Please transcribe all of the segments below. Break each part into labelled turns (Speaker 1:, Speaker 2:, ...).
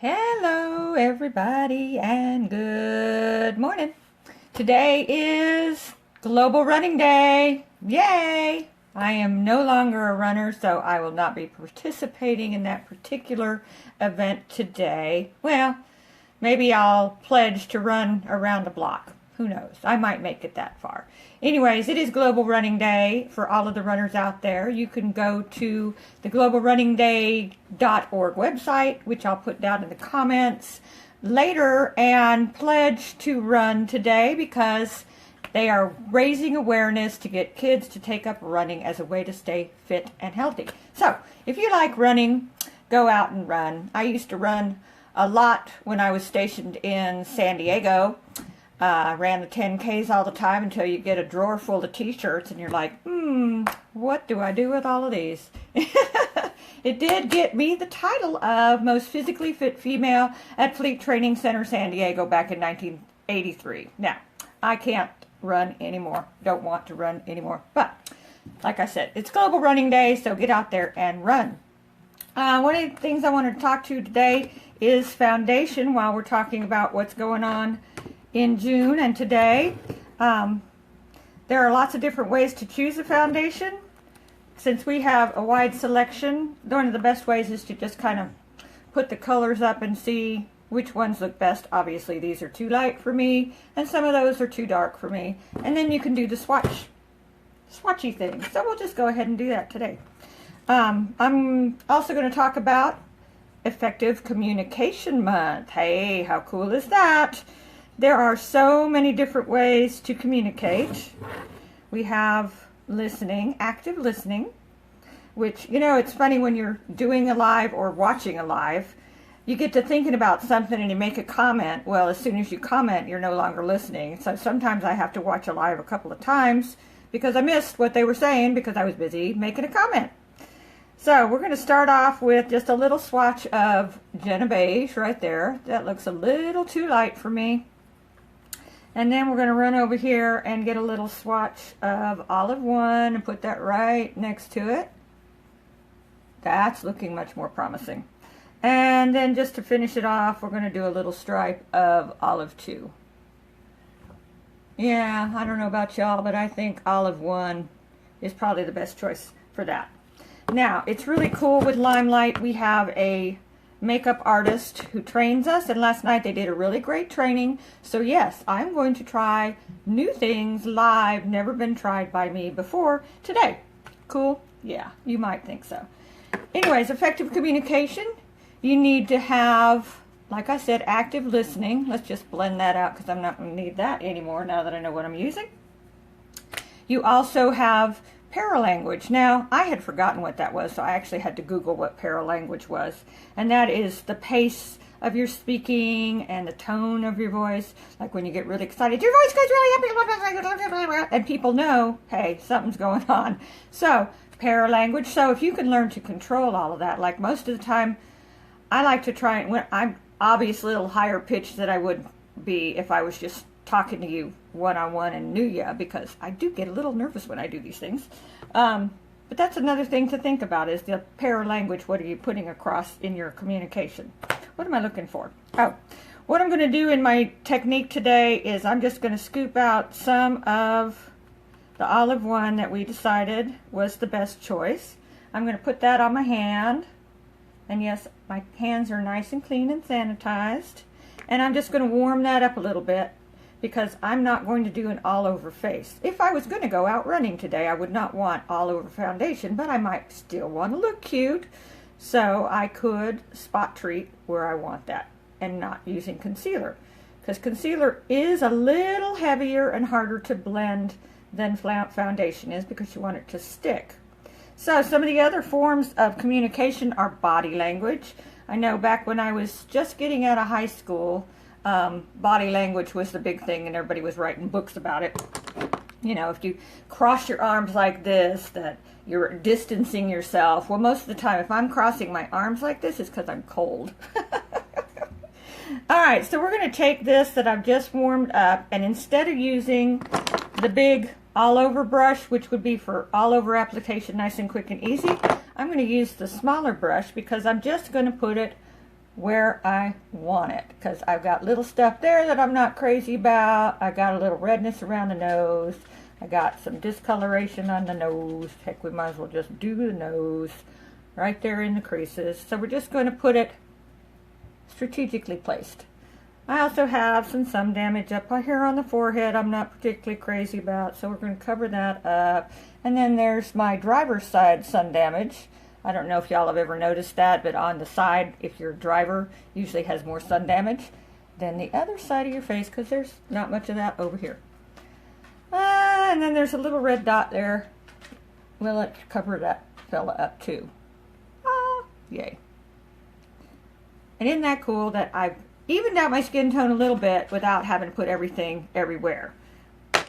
Speaker 1: Hello everybody and good morning. Today is Global Running Day. Yay! I am no longer a runner, so I will not be participating in that particular event today. Well, maybe I'll pledge to run around the block. Who knows? I might make it that far. Anyways, it is Global Running Day for all of the runners out there. You can go to the globalrunningday.org website, which I'll put down in the comments later, and pledge to run today because they are raising awareness to get kids to take up running as a way to stay fit and healthy. So, if you like running, go out and run. I used to run a lot when I was stationed in San Diego. Ran the 10Ks all the time until you get a drawer full of t-shirts and you're like, what do I do with all of these? It did get me the title of Most Physically Fit Female at Fleet Training Center San Diego back in 1983. Now, I can't run anymore. Don't want to run anymore. But, like I said, it's Global Running Day, so get out there and run. One of the things I want to talk to today is foundation while we're talking about what's going on in June and today. There are lots of different ways to choose a foundation. Since we have a wide selection, one of the best ways is to just kind of put the colors up and see which ones look best. Obviously these are too light for me and some of those are too dark for me. And then you can do the swatchy thing. So we'll just go ahead and do that today. I'm also going to talk about Effective Communication Month. Hey, how cool is that? There are so many different ways to communicate. We have listening, active listening, which, you know, it's funny when you're doing a live or watching a live, you get to thinking about something and you make a comment. Well, as soon as you comment, you're no longer listening. So sometimes I have to watch a live a couple of times because I missed what they were saying because I was busy making a comment. So we're going to start off with just a little swatch of Jenna Beige right there. That looks a little too light for me. And then we're going to run over here and get a little swatch of Olive One and put that right next to it. That's looking much more promising. And then just to finish it off, we're going to do a little stripe of Olive 2. Yeah, I don't know about y'all, but I think Olive 1 is probably the best choice for that. Now, it's really cool with Limelight. We have a makeup artist who trains us, and last night they did a really great training. So yes, I'm going to try new things live, never been tried by me before today. Cool? Yeah, you might think so. Anyways, effective communication. You need to have, like I said, active listening. Let's just blend that out because I'm not going to need that anymore now that I know what I'm using. You also have paralanguage. Now, I had forgotten what that was, so I actually had to Google what paralanguage was. And that is the pace of your speaking and the tone of your voice. Like when you get really excited, your voice goes really up, and people know, hey, something's going on. So, paralanguage. So if you can learn to control all of that, like most of the time, I like to try it when I'm obviously a little higher pitched than I would be if I was just talking to you one-on-one and knew ya, because I do get a little nervous when I do these things. But that's another thing to think about is the paralanguage. What are you putting across in your communication? What am I looking for? Oh, what I'm going to do in my technique today is I'm just going to scoop out some of the Olive One that we decided was the best choice. I'm going to put that on my hand. And yes, my hands are nice and clean and sanitized. And I'm just going to warm that up a little bit, because I'm not going to do an all-over face. If I was going to go out running today, I would not want all-over foundation, but I might still want to look cute. So I could spot treat where I want that and not using concealer. Because concealer is a little heavier and harder to blend than foundation is because you want it to stick. So some of the other forms of communication are body language. I know back when I was just getting out of high school, body language was the big thing and everybody was writing books about it. You know, if you cross your arms like this, that you're distancing yourself. Well, most of the time, if I'm crossing my arms like this, it's because I'm cold. All right, so we're going to take this that I've just warmed up, and instead of using the big all-over brush, which would be for all-over application, nice and quick and easy, I'm going to use the smaller brush because I'm just going to put it where I want it, because I've got little stuff there that I'm not crazy about. I got a little redness around the nose. I got some discoloration on the nose. Heck, we might as well just do the nose right there in the creases. So we're just going to put it strategically placed. I also have some sun damage up here on the forehead I'm not particularly crazy about, so we're going to cover that up. And then there's my driver's side sun damage. I don't know if y'all have ever noticed that, but on the side, if your driver usually has more sun damage than the other side of your face, because there's not much of that over here. And then there's a little red dot there. Well, let's cover that fella up too. Ah, yay. And isn't that cool that I've evened out my skin tone a little bit without having to put everything everywhere,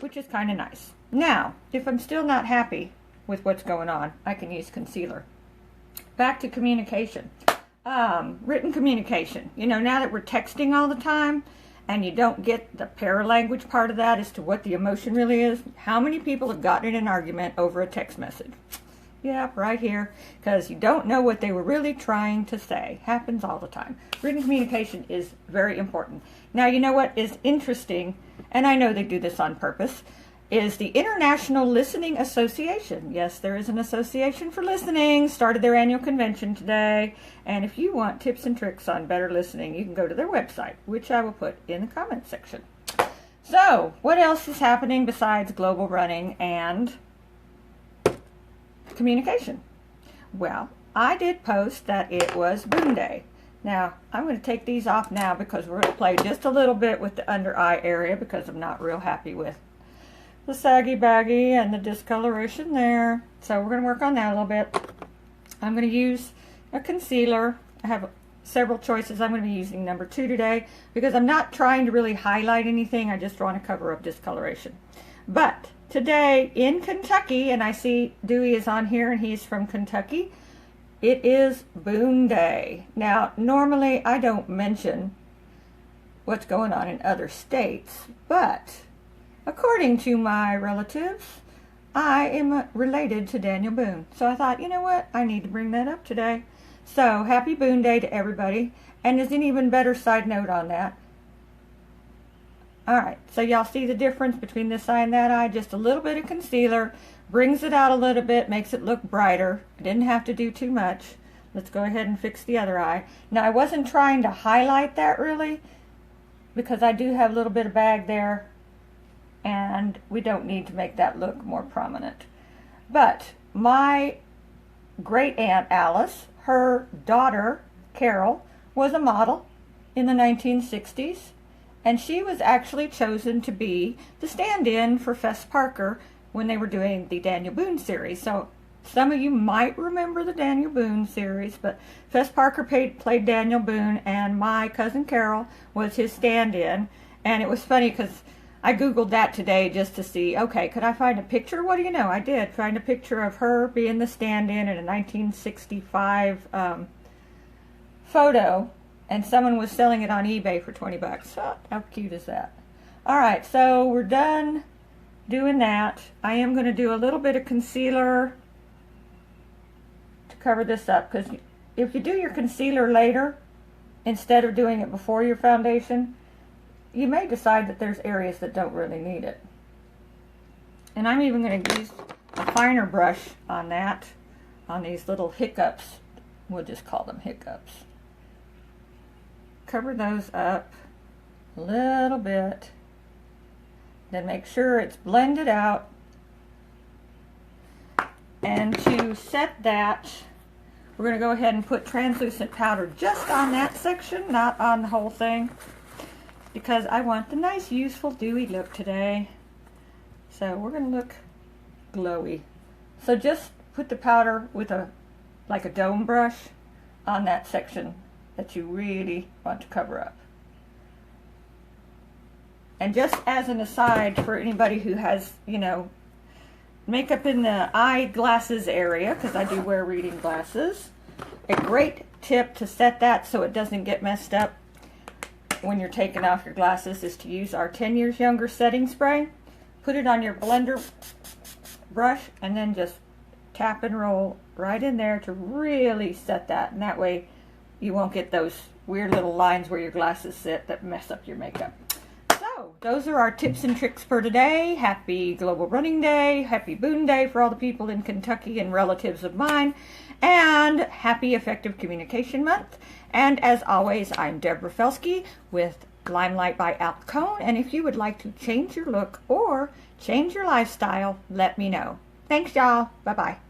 Speaker 1: which is kind of nice. Now, if I'm still not happy with what's going on, I can use concealer. Back to communication. Written communication. You know, now that we're texting all the time and you don't get the paralanguage part of that as to what the emotion really is, how many people have gotten in an argument over a text message? Yeah, right here, because you don't know what they were really trying to say. Happens all the time. Written communication is very important. Now, you know what is interesting, and I know they do this on purpose, is the International Listening Association. Yes, there is an association for listening, started their annual convention today, and if you want tips and tricks on better listening, you can go to their website, which I will put in the comments section. So, what else is happening besides global running and communication? Well, I did post that it was Boone Day. Now, I'm going to take these off now because we're going to play just a little bit with the under eye area because I'm not real happy with the saggy baggy and the discoloration there. So we're going to work on that a little bit. I'm going to use a concealer. I have several choices. I'm going to be using number 2 today because I'm not trying to really highlight anything. I just want to cover up discoloration. But today in Kentucky, and I see Dewey is on here and he's from Kentucky, it is Boone Day. Now, normally I don't mention what's going on in other states, but according to my relatives, I am related to Daniel Boone. So I thought, you know what, I need to bring that up today. So, happy Boone Day to everybody. And there's an even better side note on that. Alright, so y'all see the difference between this eye and that eye? Just a little bit of concealer, brings it out a little bit, makes it look brighter. I didn't have to do too much. Let's go ahead and fix the other eye. Now, I wasn't trying to highlight that really, because I do have a little bit of bag there, and we don't need to make that look more prominent. But my great aunt Alice, her daughter Carol, was a model in the 1960s, and she was actually chosen to be the stand-in for Fess Parker when they were doing the Daniel Boone series. So some of you might remember the Daniel Boone series, but Fess Parker played Daniel Boone, and my cousin Carol was his stand-in. And it was funny because I Googled that today just to see, okay, could I find a picture? What do you know? I did find a picture of her being the stand-in in a 1965 photo, and someone was selling it on eBay for 20 bucks. Oh, how cute is that? All right, so we're done doing that. I am going to do a little bit of concealer to cover this up, because if you do your concealer later instead of doing it before your foundation, you may decide that there's areas that don't really need it. And I'm even going to use a finer brush on that, on these little hiccups. We'll just call them hiccups. Cover those up a little bit. Then make sure it's blended out. And to set that, we're going to go ahead and put translucent powder just on that section, not on the whole thing, because I want the nice, useful, dewy look today. So we're going to look glowy. So just put the powder with like a dome brush on that section that you really want to cover up. And just as an aside for anybody who has, you know, makeup in the eyeglasses area, because I do wear reading glasses, a great tip to set that so it doesn't get messed up when you're taking off your glasses is to use our 10 Years Younger setting spray. Put it on your blender brush and then just tap and roll right in there to really set that, and that way you won't get those weird little lines where your glasses sit that mess up your makeup. So, those are our tips and tricks for today. Happy Global Running Day. Happy Boone Day for all the people in Kentucky and relatives of mine. And happy Effective Communication Month. And as always, I'm Deborah Felsky with Limelight by Alcone. And if you would like to change your look or change your lifestyle, let me know. Thanks, y'all. Bye-bye.